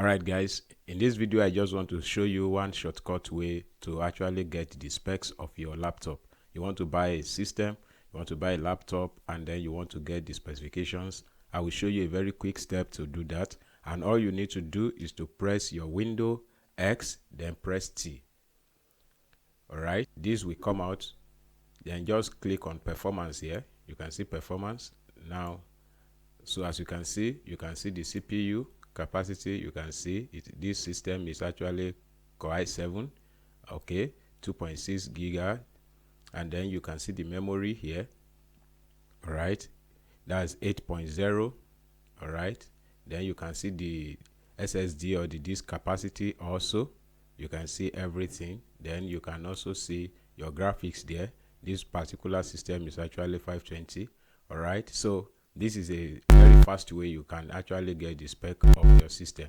Alright guys, in this video I just want to show you one shortcut way to actually get the specs of your laptop. You want to buy a system, you want to buy a laptop, and then you want to get the specifications. I will show you a very quick step to do that, and all you need to do is to press your window X, then press T. Alright, this will come out, then just click on performance here. You can see performance now. So as you can see the CPU capacity. You can see it, this system is actually Core i7, okay, 2.6 giga, and then you can see the memory here. All right, that's 8.0. all right, then you can see the SSD or the disk capacity also. You can see everything. Then you can also see your graphics there. This particular system is actually 520. all right, so this is a very fast way you can actually get the spec of your system.